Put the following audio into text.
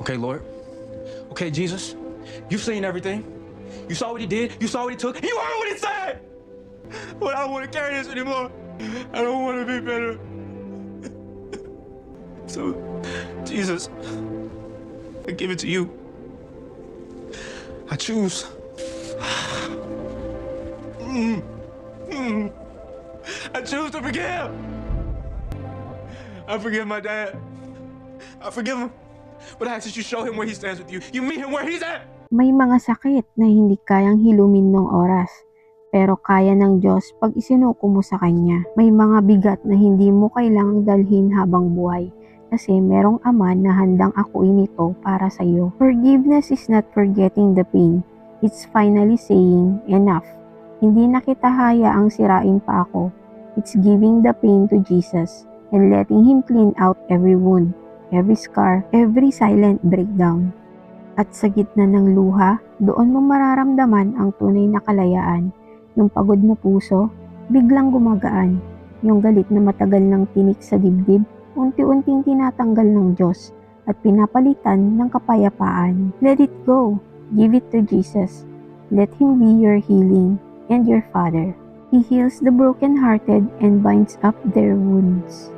Okay, Lord. Okay, Jesus. You've seen everything. You saw what he did. You saw what he took. You heard what he said. But I don't want to carry this anymore. I don't want to be better. So, Jesus, I give it to you. I choose. I choose to forgive. I forgive my dad. I forgive him. But I ask that you show him where he stands with you. You meet him where he's at. May mga sakit na hindi kayang hilumin ng oras, pero kaya ng Diyos pag isinuko mo sa Kanya. May mga bigat na hindi mo kailangang dalhin habang buhay, kasi merong Ama na handang akuin ito para sa iyo. Forgiveness is not forgetting the pain. It's finally saying, enough. Hindi na kita hayaang sirain pa ako. It's giving the pain to Jesus and letting Him clean out every wound, every scar, every silent breakdown. At sa gitna ng luha, doon mo mararamdaman ang tunay na kalayaan. Yung pagod na puso, biglang gumagaan. Yung galit na matagal nang tinik sa dibdib, unti-unting tinatanggal ng Diyos at pinapalitan ng kapayapaan. Let it go. Give it to Jesus. Let Him be your healing and your Father. He heals the brokenhearted and binds up their wounds.